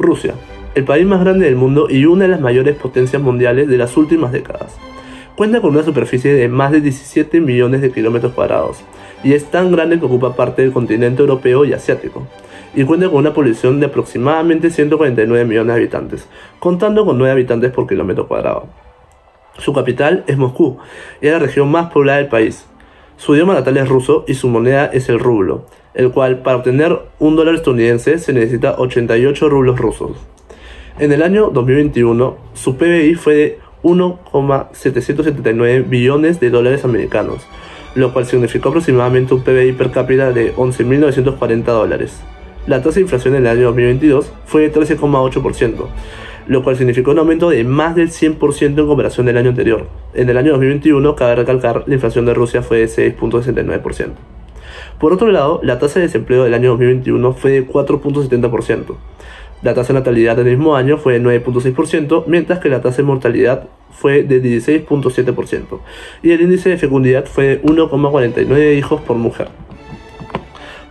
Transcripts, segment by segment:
Rusia, el país más grande del mundo y una de las mayores potencias mundiales de las últimas décadas. Cuenta con una superficie de más de 17 millones de kilómetros cuadrados y es tan grande que ocupa parte del continente europeo y asiático, y cuenta con una población de aproximadamente 149 millones de habitantes, contando con 9 habitantes por kilómetro cuadrado. Su capital es Moscú y es la región más poblada del país. Su idioma natal es ruso y su moneda es el rublo, el cual para obtener $1 estadounidense se necesita 88 rublos rusos. En el año 2021, su PBI fue de 1,779 billones de dólares americanos, lo cual significó aproximadamente un PBI per cápita de 11.940 dólares. La tasa de inflación en el año 2022 fue de 13,8%, lo cual significó un aumento de más del 100% en comparación del año anterior. En el año 2021, cabe recalcar, la inflación de Rusia fue de 6,69%. Por otro lado, la tasa de desempleo del año 2021 fue de 4,70%. La tasa de natalidad del mismo año fue de 9,6%, mientras que la tasa de mortalidad fue de 16,7%, y el índice de fecundidad fue de 1,49 hijos por mujer.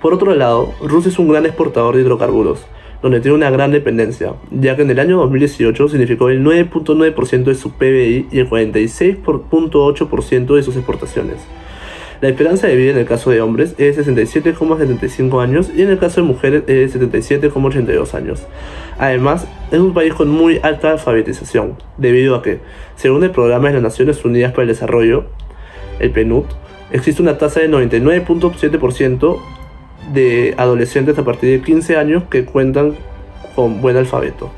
Por otro lado, Rusia es un gran exportador de hidrocarburos, donde tiene una gran dependencia, ya que en el año 2018 significó el 9,9% de su PBI y el 46,8% de sus exportaciones. La esperanza de vida en el caso de hombres es de 67,75 años y en el caso de mujeres es de 77,82 años. Además, es un país con muy alta alfabetización, debido a que, según el Programa de las Naciones Unidas para el Desarrollo, el PNUD, existe una tasa de 99,7% de adolescentes a partir de 15 años que cuentan con buen alfabeto.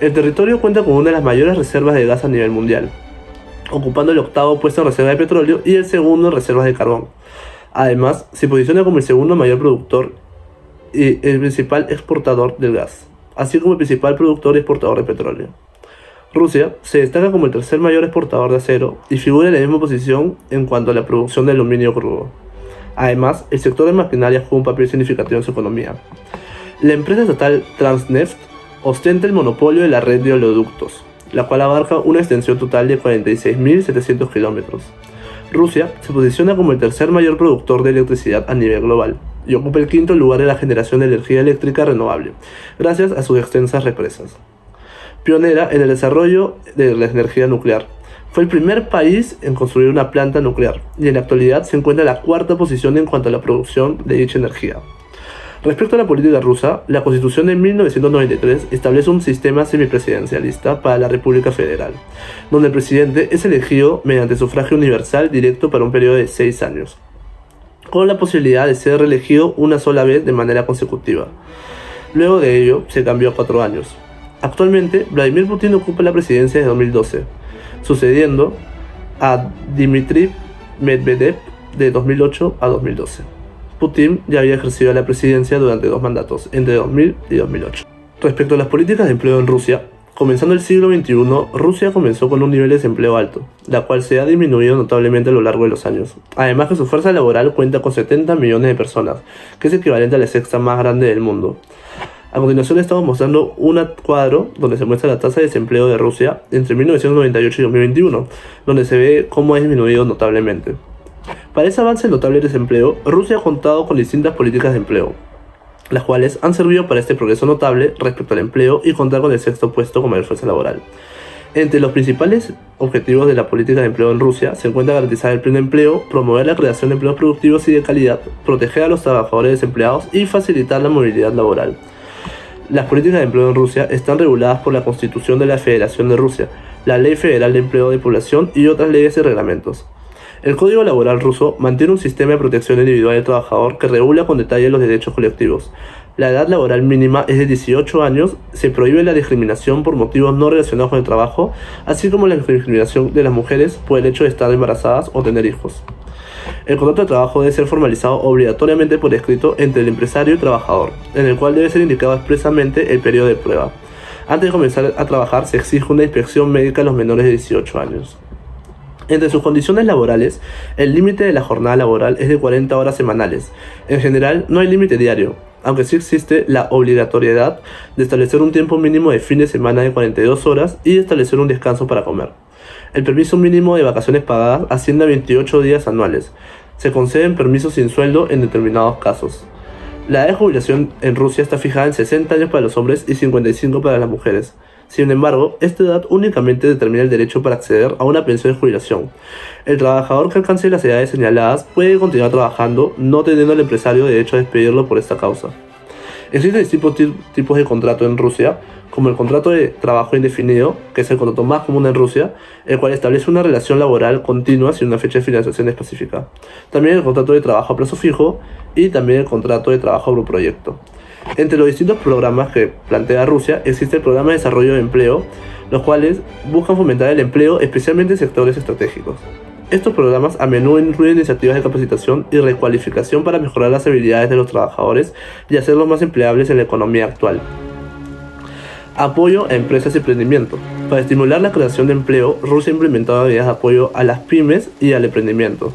El territorio cuenta con una de las mayores reservas de gas a nivel mundial, ocupando el 8º puesto en reserva de petróleo y el 2º en reservas de carbón. Además, se posiciona como el segundo mayor productor y el principal exportador del gas, así como el principal productor y exportador de petróleo. Rusia se destaca como el tercer mayor exportador de acero y figura en la misma posición en cuanto a la producción de aluminio crudo. Además, el sector de maquinaria juega un papel significativo en su economía. La empresa estatal Transneft ostenta el monopolio de la red de oleoductos, la cual abarca una extensión total de 46.700 kilómetros. Rusia se posiciona como el tercer mayor productor de electricidad a nivel global y ocupa el 5º lugar en la generación de energía eléctrica renovable, gracias a sus extensas represas. Pionera en el desarrollo de la energía nuclear, fue el primer país en construir una planta nuclear y en la actualidad se encuentra en la 4ª posición en cuanto a la producción de dicha energía. Respecto a la política rusa, la Constitución de 1993 establece un sistema semipresidencialista para la República Federal, donde el presidente es elegido mediante sufragio universal directo para un periodo de 6 años, con la posibilidad de ser reelegido una sola vez de manera consecutiva. Luego de ello, se cambió a 4 años. Actualmente, Vladimir Putin ocupa la presidencia desde 2012, sucediendo a Dmitry Medvedev de 2008 a 2012. Putin ya había ejercido la presidencia durante 2 mandatos, entre 2000 y 2008. Respecto a las políticas de empleo en Rusia, comenzando el siglo XXI, Rusia comenzó con un nivel de desempleo alto, la cual se ha disminuido notablemente a lo largo de los años. Además que su fuerza laboral cuenta con 70 millones de personas, que es equivalente a la sexta más grande del mundo. A continuación estamos mostrando un cuadro donde se muestra la tasa de desempleo de Rusia entre 1998 y 2021, donde se ve cómo ha disminuido notablemente. Para ese avance notable del desempleo, Rusia ha contado con distintas políticas de empleo, las cuales han servido para este progreso notable respecto al empleo y contar con el 6º puesto como mayor fuerza laboral. Entre los principales objetivos de la política de empleo en Rusia se encuentra garantizar el pleno empleo, promover la creación de empleos productivos y de calidad, proteger a los trabajadores desempleados y facilitar la movilidad laboral. Las políticas de empleo en Rusia están reguladas por la Constitución de la Federación de Rusia, la Ley Federal de Empleo de Población y otras leyes y reglamentos. El Código Laboral ruso mantiene un sistema de protección individual del trabajador que regula con detalle los derechos colectivos. La edad laboral mínima es de 18 años, se prohíbe la discriminación por motivos no relacionados con el trabajo, así como la discriminación de las mujeres por el hecho de estar embarazadas o tener hijos. El contrato de trabajo debe ser formalizado obligatoriamente por escrito entre el empresario y el trabajador, en el cual debe ser indicado expresamente el periodo de prueba. Antes de comenzar a trabajar se exige una inspección médica a los menores de 18 años. Entre sus condiciones laborales, el límite de la jornada laboral es de 40 horas semanales. En general, no hay límite diario, aunque sí existe la obligatoriedad de establecer un tiempo mínimo de fin de semana de 42 horas y de establecer un descanso para comer. El permiso mínimo de vacaciones pagadas asciende a 28 días anuales. Se conceden permisos sin sueldo en determinados casos. La edad de jubilación en Rusia está fijada en 60 años para los hombres y 55 para las mujeres. Sin embargo, esta edad únicamente determina el derecho para acceder a una pensión de jubilación. El trabajador que alcance las edades señaladas puede continuar trabajando, no teniendo el empresario derecho a despedirlo por esta causa. Existen distintos tipos de contrato en Rusia, como el contrato de trabajo indefinido, que es el contrato más común en Rusia, el cual establece una relación laboral continua sin una fecha de finalización específica. También el contrato de trabajo a plazo fijo y también el contrato de trabajo por proyecto. Entre los distintos programas que plantea Rusia existe el programa de desarrollo de empleo, los cuales buscan fomentar el empleo especialmente en sectores estratégicos. Estos programas a menudo incluyen iniciativas de capacitación y recualificación para mejorar las habilidades de los trabajadores y hacerlos más empleables en la economía actual. Apoyo a empresas y emprendimiento. Para estimular la creación de empleo, Rusia ha implementado medidas de apoyo a las pymes y al emprendimiento.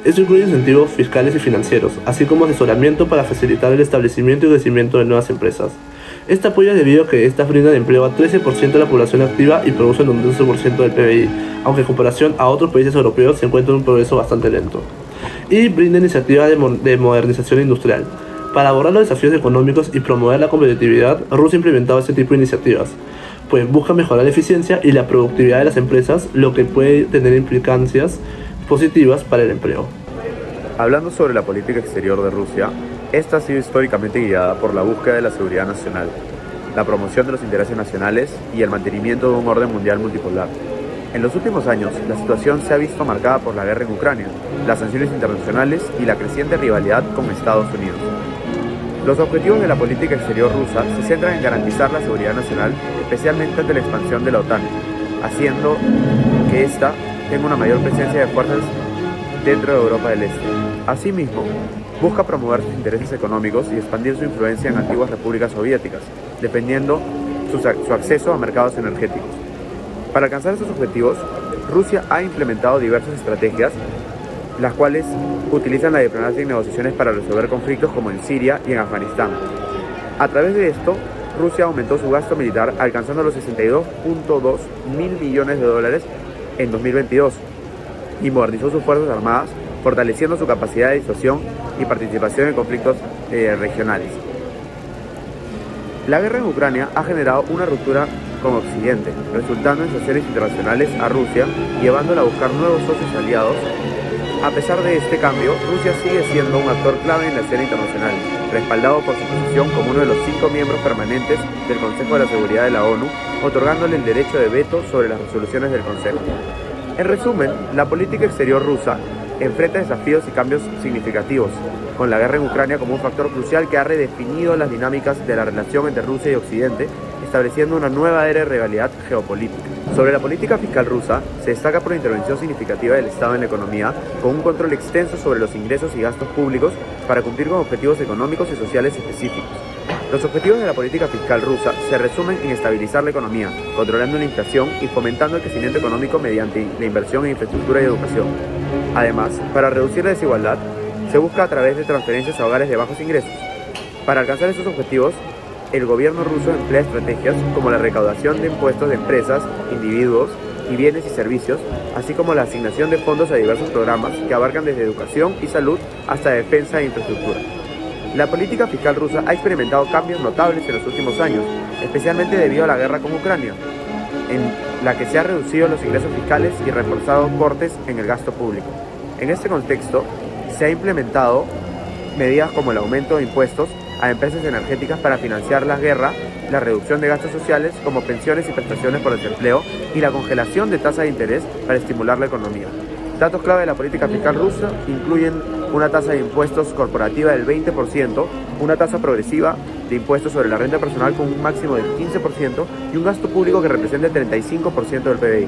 Esto incluye incentivos fiscales y financieros, así como asesoramiento para facilitar el establecimiento y crecimiento de nuevas empresas. Este apoyo es debido a que estas brindan empleo a 13% de la población activa y producen un 12% del PBI, aunque en comparación a otros países europeos se encuentra un progreso bastante lento. Y brinda iniciativas de modernización industrial. Para abordar los desafíos económicos y promover la competitividad, Rusia ha implementado este tipo de iniciativas, pues busca mejorar la eficiencia y la productividad de las empresas, lo que puede tener implicancias positivas para el empleo. Hablando sobre la política exterior de Rusia, esta ha sido históricamente guiada por la búsqueda de la seguridad nacional, la promoción de los intereses nacionales y el mantenimiento de un orden mundial multipolar. En los últimos años, la situación se ha visto marcada por la guerra en Ucrania, las sanciones internacionales y la creciente rivalidad con Estados Unidos. Los objetivos de la política exterior rusa se centran en garantizar la seguridad nacional, especialmente ante la expansión de la OTAN, haciendo que ésta tenga una mayor presencia de fuerzas dentro de Europa del Este. Asimismo, busca promover sus intereses económicos y expandir su influencia en antiguas repúblicas soviéticas, dependiendo su acceso a mercados energéticos. Para alcanzar estos objetivos, Rusia ha implementado diversas estrategias, las cuales utilizan la diplomacia y negociaciones para resolver conflictos como en Siria y en Afganistán. A través de esto, Rusia aumentó su gasto militar alcanzando los 62.2 mil millones de dólares en 2022 y modernizó sus fuerzas armadas, fortaleciendo su capacidad de disuasión y participación en conflictos regionales. La guerra en Ucrania ha generado una ruptura con Occidente, resultando en sanciones internacionales a Rusia, llevándola a buscar nuevos socios aliados. A pesar de este cambio, Rusia sigue siendo un actor clave en la escena internacional, respaldado por su posición como uno de los 5 miembros permanentes del Consejo de la Seguridad de la ONU, otorgándole el derecho de veto sobre las resoluciones del Consejo. En resumen, la política exterior rusa enfrenta desafíos y cambios significativos, con la guerra en Ucrania como un factor crucial que ha redefinido las dinámicas de la relación entre Rusia y Occidente, estableciendo una nueva era de rivalidad geopolítica. Sobre la política fiscal rusa, se destaca por la intervención significativa del Estado en la economía, con un control extenso sobre los ingresos y gastos públicos para cumplir con objetivos económicos y sociales específicos. Los objetivos de la política fiscal rusa se resumen en estabilizar la economía, controlando la inflación y fomentando el crecimiento económico mediante la inversión en infraestructura y educación. Además, para reducir la desigualdad, se busca a través de transferencias a hogares de bajos ingresos. Para alcanzar estos objetivos, el gobierno ruso emplea estrategias como la recaudación de impuestos de empresas, individuos y bienes y servicios, así como la asignación de fondos a diversos programas que abarcan desde educación y salud hasta defensa e infraestructura. La política fiscal rusa ha experimentado cambios notables en los últimos años, especialmente debido a la guerra con Ucrania, en la que se han reducido los ingresos fiscales y reforzado cortes en el gasto público. En este contexto, se ha implementado medidas como el aumento de impuestos a empresas energéticas para financiar la guerra, la reducción de gastos sociales como pensiones y prestaciones por desempleo y la congelación de tasas de interés para estimular la economía. Datos clave de la política fiscal rusa incluyen una tasa de impuestos corporativa del 20%, una tasa progresiva de impuestos sobre la renta personal con un máximo del 15% y un gasto público que representa el 35% del PBI.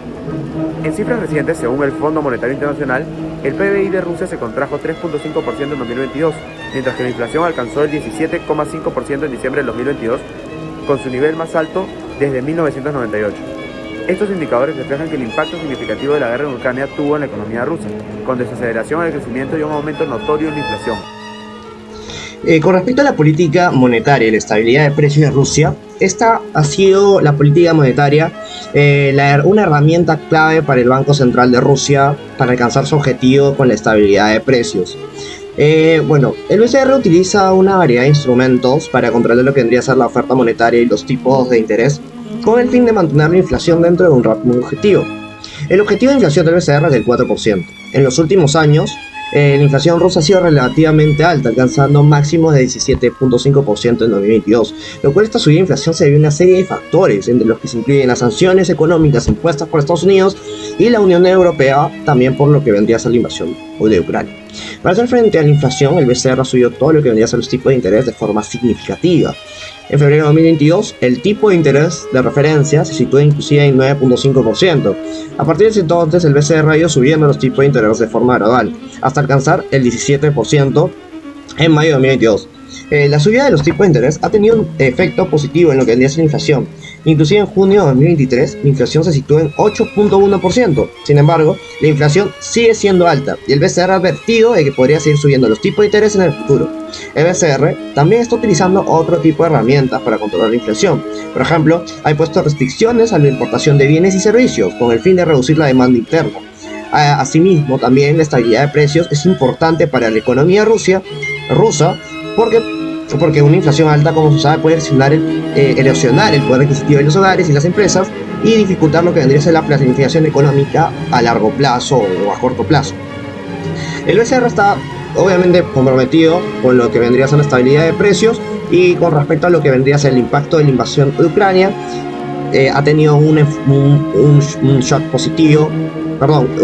En cifras recientes, según el Fondo Monetario Internacional, el PBI de Rusia se contrajo 3.5% en 2022, mientras que la inflación alcanzó el 17.5% en diciembre del 2022, con su nivel más alto desde 1998. Estos indicadores reflejan que el impacto significativo de la guerra en Ucrania tuvo en la economía rusa, con desaceleración del crecimiento y un aumento notorio en la inflación. Con respecto a la política monetaria y la estabilidad de precios de Rusia, esta ha sido la política monetaria una herramienta clave para el Banco Central de Rusia para alcanzar su objetivo con la estabilidad de precios. Bueno, el BCR utiliza una variedad de instrumentos para controlar lo que vendría a ser la oferta monetaria y los tipos de interés, con el fin de mantener la inflación dentro de un rango objetivo. El objetivo de inflación del BCR es del 4%. En los últimos años, la inflación rusa ha sido relativamente alta, alcanzando máximos de 17.5% en 2022, lo cual esta subida de inflación se debe a una serie de factores, entre los que se incluyen las sanciones económicas impuestas por Estados Unidos y la Unión Europea, también por lo que vendría a ser la invasión de Ucrania. Para hacer frente a la inflación, el BCR subió todo lo que vendría a ser los tipos de interés de forma significativa. En febrero de 2022, el tipo de interés de referencia se sitúa inclusive en 9.5%. A partir de ese entonces, el BCR ha ido subiendo los tipos de interés de forma gradual, hasta alcanzar el 17% en mayo de 2022. La subida de los tipos de interés ha tenido un efecto positivo en lo que vendría a ser la inflación. Inclusive en junio de 2023, la inflación se sitúa en 8.1%. Sin embargo, la inflación sigue siendo alta y el BCR ha advertido de que podría seguir subiendo los tipos de interés en el futuro. El BCR también está utilizando otro tipo de herramientas para controlar la inflación. Por ejemplo, ha puesto restricciones a la importación de bienes y servicios con el fin de reducir la demanda interna. Asimismo, también la estabilidad de precios es importante para la economía rusa porque una inflación alta, como se sabe, puede erosionar el poder adquisitivo de los hogares y las empresas y dificultar lo que vendría a ser la planificación económica a largo plazo o a corto plazo. El BCR está obviamente comprometido con lo que vendría a ser la estabilidad de precios y con respecto a lo que vendría a ser el impacto de la invasión de Ucrania. Ha tenido un shock positivo,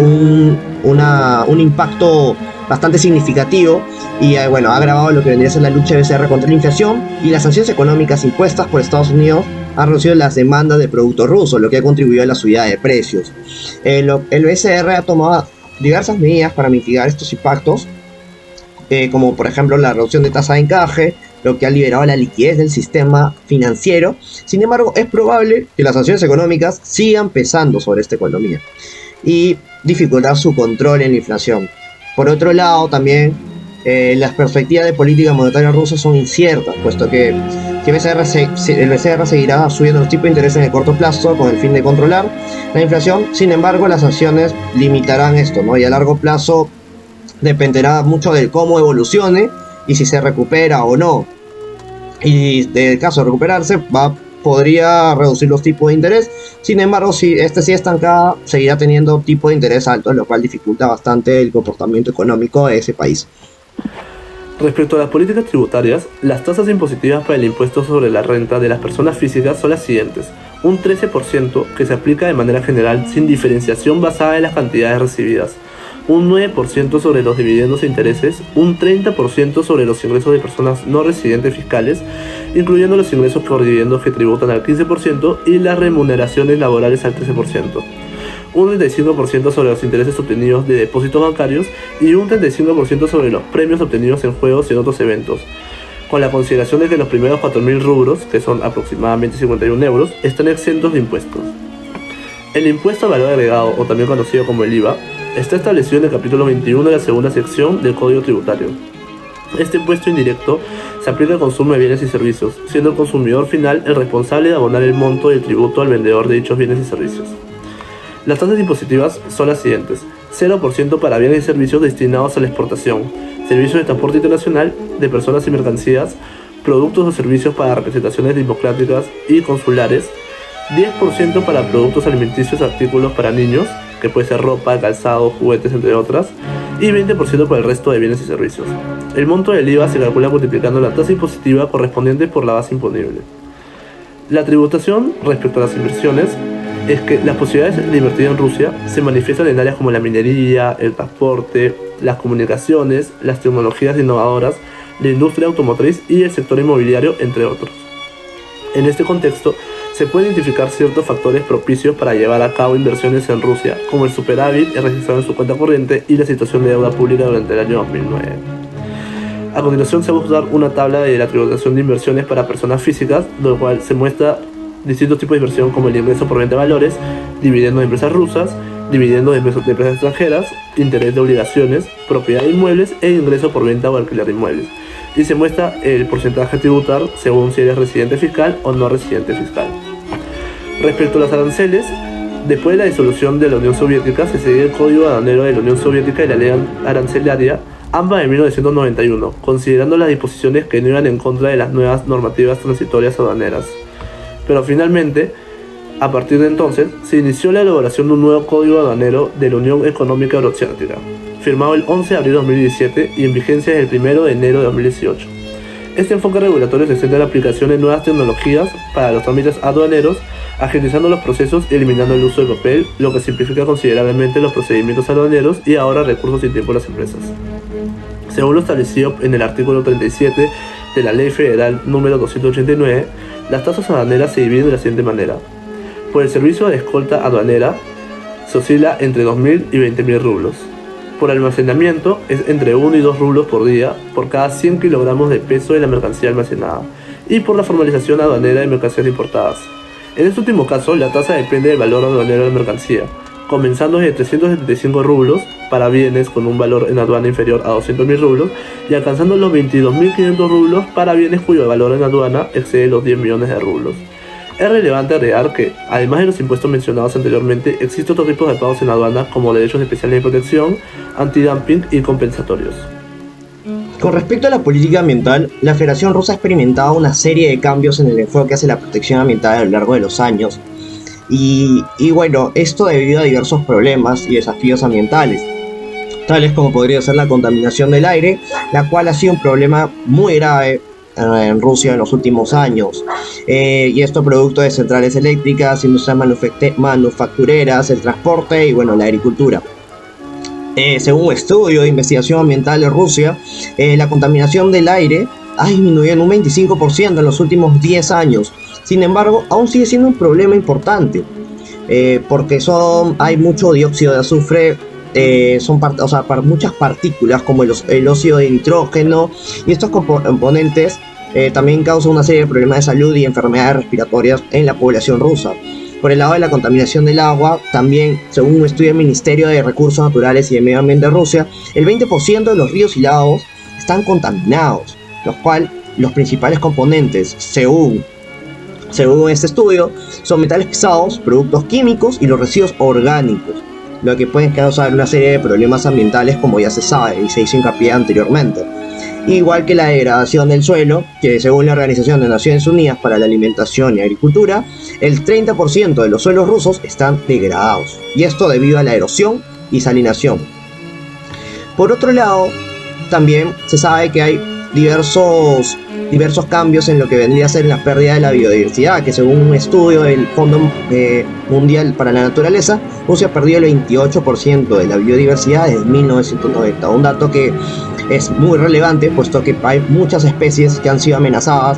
un impacto bastante significativo y bueno, ha agravado lo que vendría a ser la lucha de BCR contra la inflación, y las sanciones económicas impuestas por Estados Unidos han reducido las demandas de productos rusos, lo que ha contribuido a la subida de precios. El BCR ha tomado diversas medidas para mitigar estos impactos, como por ejemplo la reducción de tasa de encaje, lo que ha liberado la liquidez del sistema financiero. Sin embargo, es probable que las sanciones económicas sigan pesando sobre esta economía y dificultar su control en la inflación. Por otro lado, también las perspectivas de política monetaria rusa son inciertas, puesto que el BCR seguirá subiendo los tipos de interés en el corto plazo con el fin de controlar la inflación. Sin embargo, las sanciones limitarán esto, ¿no? Y a largo plazo dependerá mucho de cómo evolucione y si se recupera o no. Y en caso de recuperarse, podría reducir los tipos de interés. Sin embargo, si sigue estancada, seguirá teniendo tipos de interés altos, lo cual dificulta bastante el comportamiento económico de ese país. Respecto a las políticas tributarias, las tasas impositivas para el impuesto sobre la renta de las personas físicas son las siguientes: un 13% que se aplica de manera general sin diferenciación basada en las cantidades recibidas, un 9% sobre los dividendos e intereses, un 30% sobre los ingresos de personas no residentes fiscales, incluyendo los ingresos por dividendos que tributan al 15% y las remuneraciones laborales al 13%. Un 35% sobre los intereses obtenidos de depósitos bancarios y un 35% sobre los premios obtenidos en juegos y en otros eventos, con la consideración de que los primeros 4.000 rubros, que son aproximadamente 51 euros, están exentos de impuestos. El impuesto al valor agregado, o también conocido como el IVA, está establecido en el capítulo 21 de la segunda sección del Código Tributario. Este impuesto indirecto se aplica al consumo de bienes y servicios, siendo el consumidor final el responsable de abonar el monto del tributo al vendedor de dichos bienes y servicios. Las tasas impositivas son las siguientes: 0% para bienes y servicios destinados a la exportación, servicios de transporte internacional de personas y mercancías, productos o servicios para representaciones democráticas y consulares, 10% para productos alimenticios, artículos para niños, que puede ser ropa, calzado, juguetes, entre otras, y 20% para el resto de bienes y servicios. El monto del IVA se calcula multiplicando la tasa impositiva correspondiente por la base imponible. La tributación respecto a las inversiones es que las posibilidades de invertir en Rusia se manifiestan en áreas como la minería, el transporte, las comunicaciones, las tecnologías innovadoras, la industria automotriz y el sector inmobiliario, entre otros. En este contexto, se pueden identificar ciertos factores propicios para llevar a cabo inversiones en Rusia, como el superávit registrado en su cuenta corriente y la situación de deuda pública durante el año 2009. A continuación se va a usar una tabla de la tributación de inversiones para personas físicas, lo cual se muestra distintos tipos de inversión como el ingreso por venta de valores, dividendos de empresas rusas, dividendos de empresas extranjeras, interés de obligaciones, propiedad de inmuebles e ingreso por venta o alquiler de inmuebles. Y se muestra el porcentaje a tributar según si eres residente fiscal o no residente fiscal. Respecto a los aranceles, después de la disolución de la Unión Soviética se seguía el Código Aduanero de la Unión Soviética y la Ley Arancelaria ambas en 1991, considerando las disposiciones que no iban en contra de las nuevas normativas transitorias aduaneras. Pero finalmente, a partir de entonces, se inició la elaboración de un nuevo código aduanero de la Unión Económica Euroasiática, firmado el 11 de abril de 2017 y en vigencia desde el 1 de enero de 2018. Este enfoque regulatorio se centra en la aplicación de nuevas tecnologías para los trámites aduaneros, agilizando los procesos y eliminando el uso de papel, lo que simplifica considerablemente los procedimientos aduaneros y ahorra recursos y tiempo a las empresas. Según lo establecido en el artículo 37 de la Ley Federal número 289, las tasas aduaneras se dividen de la siguiente manera. Por el servicio de escolta aduanera se oscila entre 2.000 y 20.000 rublos. Por almacenamiento es entre 1 y 2 rublos por día por cada 100 kilogramos de peso de la mercancía almacenada. Y por la formalización aduanera de mercancías importadas. En este último caso, la tasa depende del valor aduanero de la mercancía, comenzando desde 375 rublos para bienes con un valor en aduana inferior a 200.000 rublos y alcanzando los 22.500 rublos para bienes cuyo valor en aduana excede los 10 millones de rublos. Es relevante agregar que, además de los impuestos mencionados anteriormente, existen otros tipos de pagos en aduana como derechos especiales de protección, antidumping y compensatorios. Con respecto a la política ambiental, la Federación Rusa ha experimentado una serie de cambios en el enfoque hacia la protección ambiental a lo largo de los años. Y bueno, esto debido a diversos problemas y desafíos ambientales, tales como podría ser la contaminación del aire, la cual ha sido un problema muy grave en Rusia en los últimos años, y esto producto de centrales eléctricas, industrias manufactureras, el transporte y bueno, la agricultura. Según un estudio de investigación ambiental de Rusia, la contaminación del aire ha disminuido en un 25% en los últimos 10 años. Sin embargo, aún sigue siendo un problema importante, porque hay mucho dióxido de azufre, muchas partículas como el óxido de nitrógeno, y estos componentes también causan una serie de problemas de salud y enfermedades respiratorias en la población rusa. Por el lado de la contaminación del agua, también, según un estudio del Ministerio de Recursos Naturales y de Medio Ambiente de Rusia, el 20% de los ríos y lagos están contaminados, los cuales los principales componentes, según este estudio, son metales pesados, productos químicos y los residuos orgánicos, lo que pueden causar una serie de problemas ambientales, como ya se sabe y se hizo hincapié anteriormente. Igual que la degradación del suelo, que según la Organización de Naciones Unidas para la Alimentación y Agricultura, el 30% de los suelos rusos están degradados, y esto debido a la erosión y salinación. Por otro lado, también se sabe que hay diversos cambios en lo que vendría a ser la pérdida de la biodiversidad, que según un estudio del Fondo Mundial para la Naturaleza, Rusia perdió el 28% de la biodiversidad desde 1990, un dato que es muy relevante puesto que hay muchas especies que han sido amenazadas,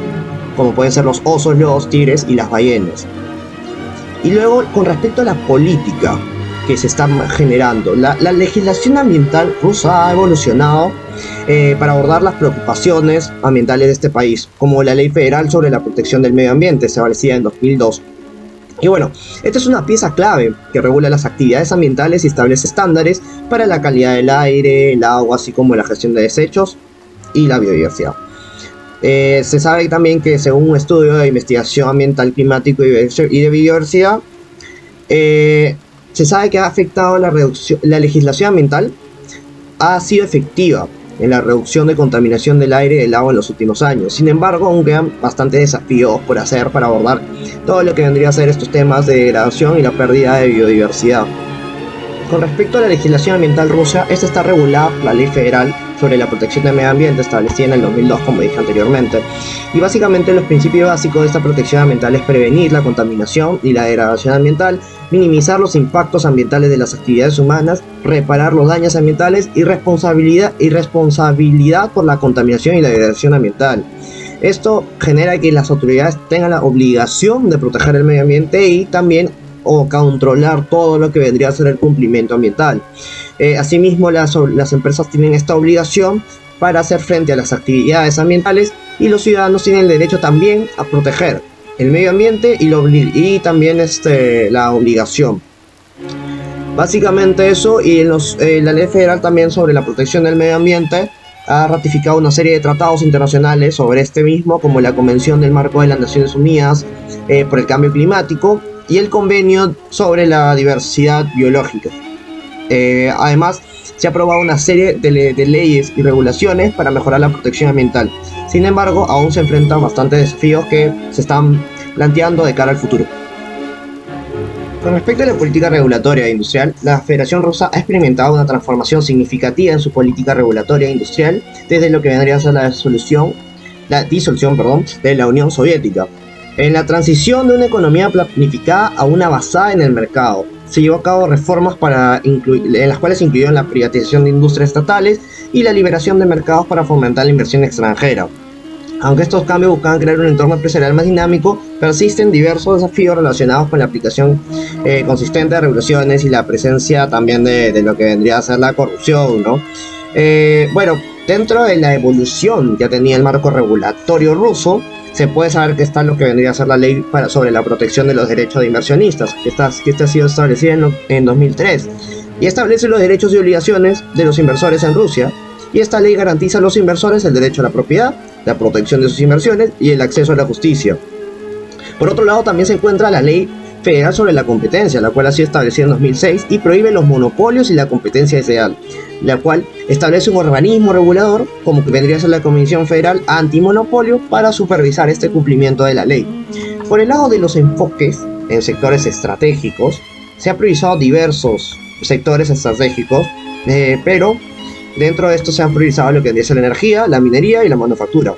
como pueden ser los osos, los tigres y las ballenas. Y luego, con respecto a la política que se está generando, la legislación ambiental rusa ha evolucionado para abordar las preocupaciones ambientales de este país, como la Ley Federal sobre la Protección del Medio Ambiente, establecida en 2002. Y bueno, esta es una pieza clave que regula las actividades ambientales y establece estándares para la calidad del aire, el agua, así como la gestión de desechos y la biodiversidad. Se sabe también que según un estudio de investigación ambiental, climático y de biodiversidad, se sabe que ha afectado la legislación ambiental, ha sido efectiva en la reducción de contaminación del aire y del agua en los últimos años. Sin embargo, aún quedan bastantes desafíos por hacer para abordar todo lo que vendría a ser estos temas de degradación y la pérdida de biodiversidad. Con respecto a la legislación ambiental rusa, esta está regulada por la Ley Federal sobre la Protección del Medio Ambiente, establecida en el 2002, como dije anteriormente. Y básicamente los principios básicos de esta protección ambiental es prevenir la contaminación y la degradación ambiental, minimizar los impactos ambientales de las actividades humanas, reparar los daños ambientales y responsabilidad por la contaminación y la degradación ambiental. Esto genera que las autoridades tengan la obligación de proteger el medio ambiente y también controlar todo lo que vendría a ser el cumplimiento ambiental. Asimismo, las empresas tienen esta obligación para hacer frente a las actividades ambientales, y los ciudadanos tienen el derecho también a proteger el medio ambiente y también la obligación. Básicamente eso, y la Ley Federal también sobre la protección del medio ambiente ha ratificado una serie de tratados internacionales sobre este mismo, como la Convención del Marco de las Naciones Unidas por el Cambio Climático y el Convenio sobre la Diversidad Biológica. Además, se ha aprobado una serie de leyes y regulaciones para mejorar la protección ambiental. Sin embargo, aún se enfrentan bastantes desafíos que se están planteando de cara al futuro. Con respecto a la política regulatoria e industrial, la Federación Rusa ha experimentado una transformación significativa en su política regulatoria e industrial desde lo que vendría a ser la disolución de la Unión Soviética. En la transición de una economía planificada a una basada en el mercado, se llevó a cabo reformas en las cuales se incluyeron la privatización de industrias estatales y la liberación de mercados para fomentar la inversión extranjera. Aunque estos cambios buscaban crear un entorno empresarial más dinámico, persisten diversos desafíos relacionados con la aplicación consistente de regulaciones y la presencia también de lo que vendría a ser la corrupción, ¿no? Dentro de la evolución que tenía el marco regulatorio ruso, se puede saber que está lo que vendría a ser la ley sobre la protección de los derechos de inversionistas, que esta ha sido establecida en 2003, y establece los derechos y obligaciones de los inversores en Rusia, y esta ley garantiza a los inversores el derecho a la propiedad, la protección de sus inversiones y el acceso a la justicia. Por otro lado, también se encuentra la Ley Federal sobre la Competencia, la cual ha sido establecida en 2006 y prohíbe los monopolios y la competencia desleal, la cual establece un organismo regulador, como que vendría a ser la Comisión Federal Antimonopolio, para supervisar este cumplimiento de la ley. Por el lado de los enfoques en sectores estratégicos, se han priorizado diversos sectores estratégicos, pero dentro de esto se han priorizado lo que vendría a ser la energía, la minería y la manufactura.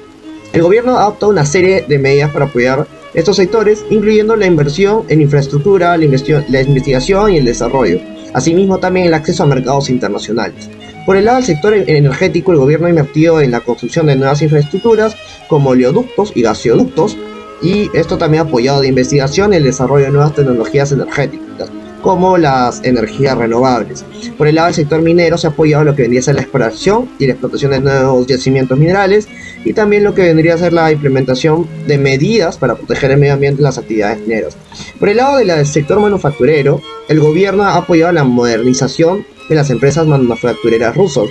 El gobierno ha adoptado una serie de medidas para apoyar estos sectores, incluyendo la inversión en infraestructura, la investigación y el desarrollo, asimismo también el acceso a mercados internacionales. Por el lado del sector energético, el gobierno ha invertido en la construcción de nuevas infraestructuras como oleoductos y gasoductos, y esto también ha apoyado de investigación y el desarrollo de nuevas tecnologías energéticas, como las energías renovables. Por el lado del sector minero se ha apoyado lo que vendría a ser la exploración y la explotación de nuevos yacimientos minerales, y también lo que vendría a ser la implementación de medidas para proteger el medio ambiente en las actividades mineras. Por el lado del sector manufacturero, el gobierno ha apoyado la modernización de las empresas manufactureras rusas,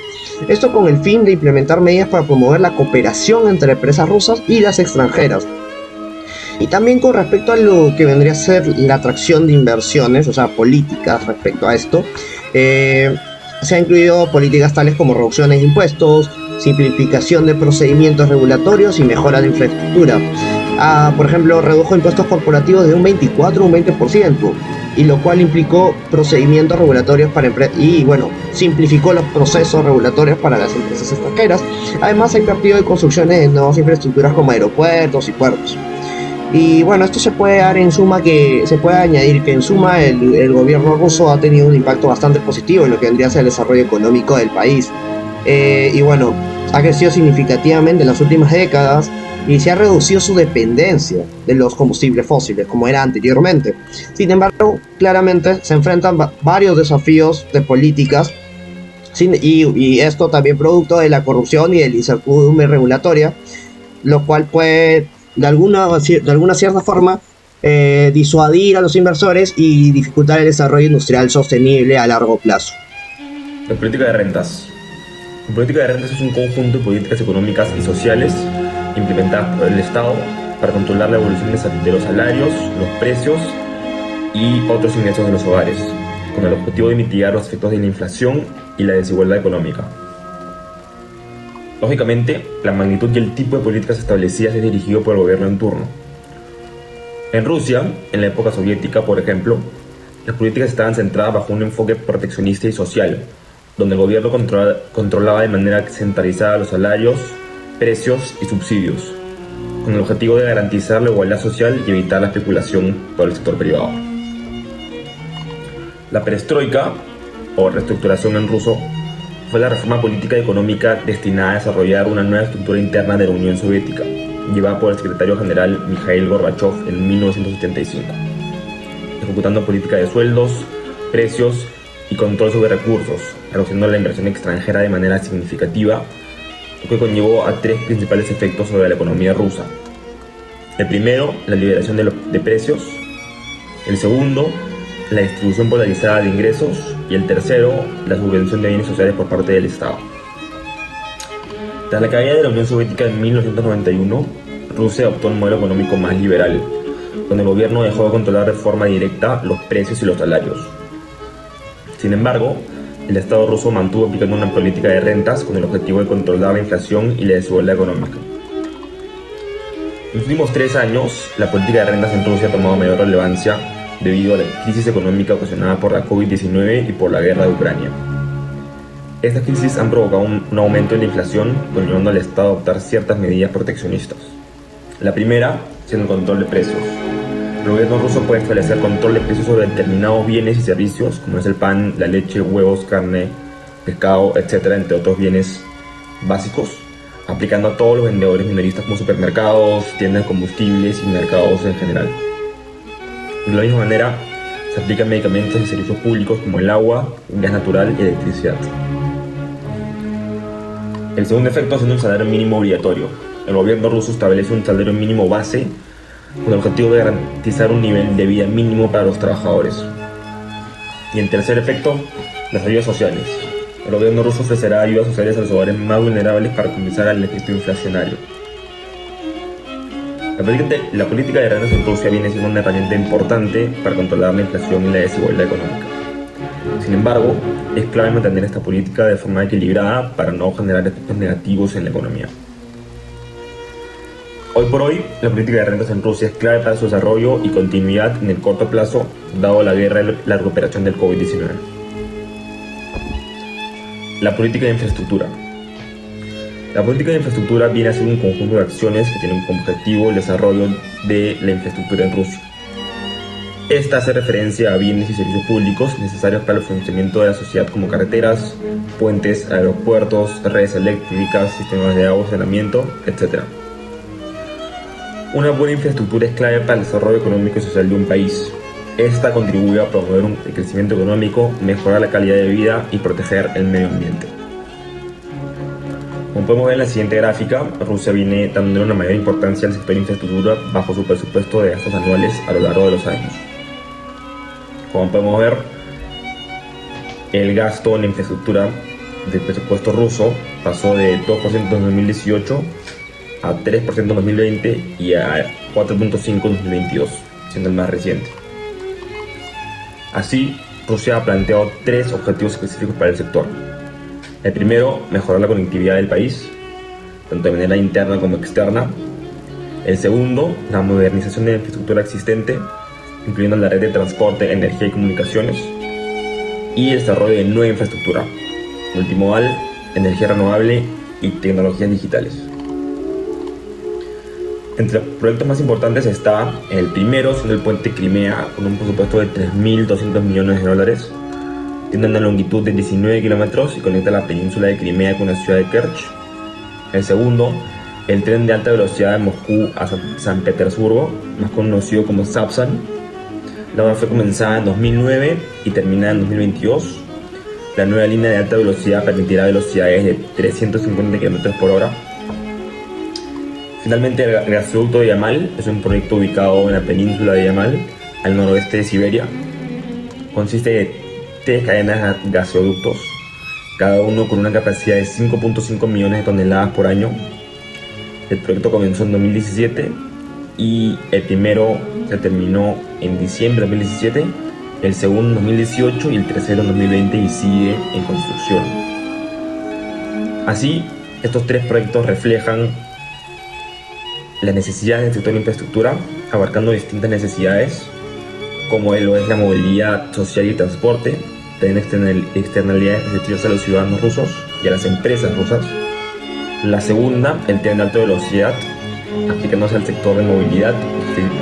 esto con el fin de implementar medidas para promover la cooperación entre empresas rusas y las extranjeras. Y también con respecto a lo que vendría a ser la atracción de inversiones, o sea, políticas respecto a esto, se han incluido políticas tales como reducciones de impuestos, simplificación de procedimientos regulatorios y mejora de infraestructura. Por ejemplo, redujo impuestos corporativos de un 24 a un 20%, y lo cual implicó procedimientos regulatorios para empresas, y simplificó los procesos regulatorios para las empresas extranjeras. Además, ha invertido en construcciones de nuevas infraestructuras como aeropuertos y puertos. Y esto se puede dar se puede añadir que en suma el gobierno ruso ha tenido un impacto bastante positivo en lo que vendría a ser el desarrollo económico del país. Ha crecido significativamente en las últimas décadas y se ha reducido su dependencia de los combustibles fósiles como era anteriormente. Sin embargo, claramente se enfrentan varios desafíos de políticas y esto también producto de la corrupción y de la incertidumbre regulatoria, lo cual puede de alguna cierta forma disuadir a los inversores y dificultar el desarrollo industrial sostenible a largo plazo. La política de rentas. La política de rentas es un conjunto de políticas económicas y sociales implementadas por el Estado para controlar la evolución de los salarios, los precios y otros ingresos de los hogares, con el objetivo de mitigar los efectos de la inflación y la desigualdad económica. Lógicamente, la magnitud y el tipo de políticas establecidas es dirigido por el gobierno en turno. En Rusia, en la época soviética, por ejemplo, las políticas estaban centradas bajo un enfoque proteccionista y social, donde el gobierno controlaba de manera centralizada los salarios, precios y subsidios, con el objetivo de garantizar la igualdad social y evitar la especulación por el sector privado. La perestroika, o reestructuración en ruso, fue la reforma política y económica destinada a desarrollar una nueva estructura interna de la Unión Soviética, llevada por el secretario general Mikhail Gorbachev en 1985, ejecutando política de sueldos, precios y control sobre recursos, reduciendo la inversión extranjera de manera significativa, lo que conllevó a tres principales efectos sobre la economía rusa. El primero, la liberación de precios; el segundo, la distribución polarizada de ingresos; y el tercero, la subvención de bienes sociales por parte del Estado. Tras la caída de la Unión Soviética en 1991, Rusia adoptó un modelo económico más liberal, donde el gobierno dejó de controlar de forma directa los precios y los salarios. Sin embargo, el Estado ruso mantuvo aplicando una política de rentas con el objetivo de controlar la inflación y la desigualdad económica. En los últimos 3 años, la política de rentas en Rusia ha tomado mayor relevancia debido a la crisis económica ocasionada por la COVID-19 y por la guerra de Ucrania. Estas crisis han provocado un aumento en la inflación, conllevando al Estado a adoptar ciertas medidas proteccionistas. La primera, siendo el control de precios. El gobierno ruso puede establecer control de precios sobre determinados bienes y servicios, como es el pan, la leche, huevos, carne, pescado, etc., entre otros bienes básicos, aplicando a todos los vendedores minoristas como supermercados, tiendas de combustibles y mercados en general. De la misma manera, se aplican medicamentos y servicios públicos como el agua, gas natural y electricidad. El segundo efecto es un salario mínimo obligatorio. El gobierno ruso establece un salario mínimo base con el objetivo de garantizar un nivel de vida mínimo para los trabajadores. Y el tercer efecto, las ayudas sociales. El gobierno ruso ofrecerá ayudas sociales a los hogares más vulnerables para compensar el efecto inflacionario. La política de rentas en Rusia viene siendo una herramienta importante para controlar la inflación y la desigualdad económica. Sin embargo, es clave mantener esta política de forma equilibrada para no generar efectos negativos en la economía. Hoy por hoy, la política de rentas en Rusia es clave para su desarrollo y continuidad en el corto plazo, dado la guerra y la recuperación del COVID-19. La política de infraestructura. La política de infraestructura viene a ser un conjunto de acciones que tienen como objetivo el desarrollo de la infraestructura en Rusia. Esta hace referencia a bienes y servicios públicos necesarios para el funcionamiento de la sociedad, como carreteras, puentes, aeropuertos, redes eléctricas, sistemas de agua, saneamiento, etc. Una buena infraestructura es clave para el desarrollo económico y social de un país. Esta contribuye a promover el crecimiento económico, mejorar la calidad de vida y proteger el medio ambiente. Como podemos ver en la siguiente gráfica, Rusia viene dando una mayor importancia al sector de infraestructura bajo su presupuesto de gastos anuales a lo largo de los años. Como podemos ver, el gasto en la infraestructura del presupuesto ruso pasó de 2% en 2018 a 3% en 2020 y a 4.5% en 2022, siendo el más reciente. Así, Rusia ha planteado 3 objetivos específicos para el sector. El primero, mejorar la conectividad del país, tanto de manera interna como externa. El segundo, la modernización de la infraestructura existente, incluyendo la red de transporte, energía y comunicaciones, y el desarrollo de nueva infraestructura. El último, energía renovable y tecnologías digitales. Entre los proyectos más importantes está el primero, siendo el puente Crimea, con un presupuesto de $3.200 millones. Tiene una longitud de 19 kilómetros y conecta la península de Crimea con la ciudad de Kerch. El segundo, el tren de alta velocidad de Moscú a San Petersburgo, más conocido como Sapsan. La obra fue comenzada en 2009 y terminada en 2022. La nueva línea de alta velocidad permitirá velocidades de 350 km por hora. Finalmente, el gasoducto de Yamal es un proyecto ubicado en la península de Yamal, al noroeste de Siberia. Consiste de 3 cadenas de gasoductos, cada uno con una capacidad de 5.5 millones de toneladas por año. El proyecto comenzó en 2017 y el primero se terminó en diciembre de 2017, el segundo en 2018 y el tercero en 2020 y sigue en construcción. Así, estos 3 proyectos reflejan las necesidades del sector de infraestructura, abarcando distintas necesidades, como lo es la movilidad social y transporte, también externalidades positivas a los ciudadanos rusos y a las empresas rusas. La segunda, el tren de alta velocidad, aplicándose al sector de movilidad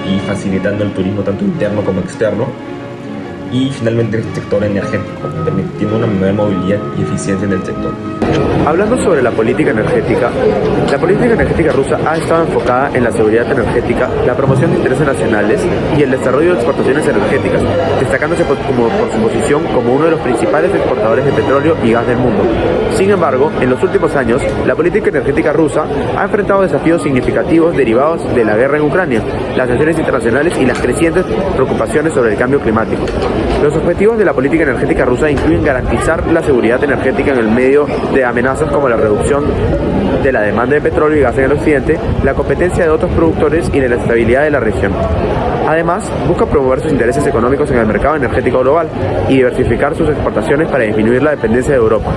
y facilitando el turismo tanto interno como externo. Y finalmente el sector energético, permitiendo una mayor movilidad y eficiencia en el sector. Hablando sobre la política energética rusa ha estado enfocada en la seguridad energética, la promoción de intereses nacionales y el desarrollo de exportaciones energéticas, destacándose por su posición como uno de los principales exportadores de petróleo y gas del mundo. Sin embargo, en los últimos años, la política energética rusa ha enfrentado desafíos significativos derivados de la guerra en Ucrania, las sanciones internacionales y las crecientes preocupaciones sobre el cambio climático. Los objetivos de la política energética rusa incluyen garantizar la seguridad energética en el medio de amenazas como la reducción de la demanda de petróleo y gas en el occidente, la competencia de otros productores y de la estabilidad de la región. Además, busca promover sus intereses económicos en el mercado energético global y diversificar sus exportaciones para disminuir la dependencia de Europa.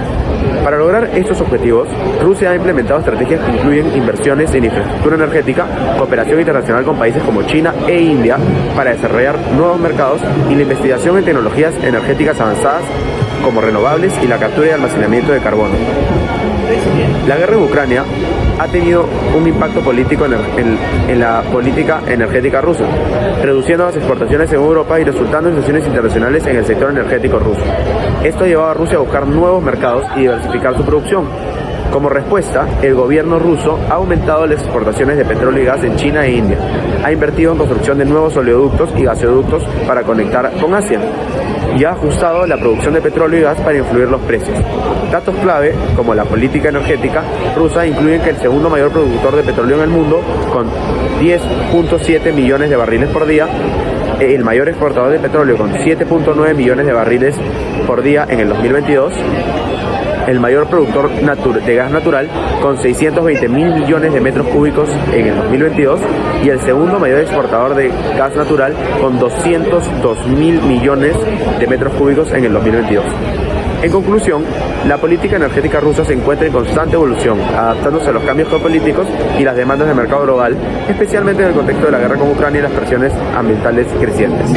Para lograr estos objetivos, Rusia ha implementado estrategias que incluyen inversiones en infraestructura energética, cooperación internacional con países como China e India para desarrollar nuevos mercados y la investigación en tecnologías energéticas avanzadas como renovables y la captura y almacenamiento de carbono. La guerra en Ucrania ha tenido un impacto político en la política energética rusa, reduciendo las exportaciones en Europa y resultando en sanciones internacionales en el sector energético ruso. Esto ha llevado a Rusia a buscar nuevos mercados y diversificar su producción. Como respuesta, el gobierno ruso ha aumentado las exportaciones de petróleo y gas en China e India, ha invertido en construcción de nuevos oleoductos y gasoductos para conectar con Asia, y ha ajustado la producción de petróleo y gas para influir los precios. Datos clave, como la política energética rusa, incluyen que el segundo mayor productor de petróleo en el mundo, con 10.7 millones de barriles por día, el mayor exportador de petróleo con 7.9 millones de barriles por día en el 2022, el mayor productor de gas natural con 620 mil millones de metros cúbicos en el 2022 y el segundo mayor exportador de gas natural con 202 mil millones de metros cúbicos en el 2022. En conclusión, la política energética rusa se encuentra en constante evolución, adaptándose a los cambios geopolíticos y las demandas del mercado global, especialmente en el contexto de la guerra con Ucrania y las presiones ambientales crecientes.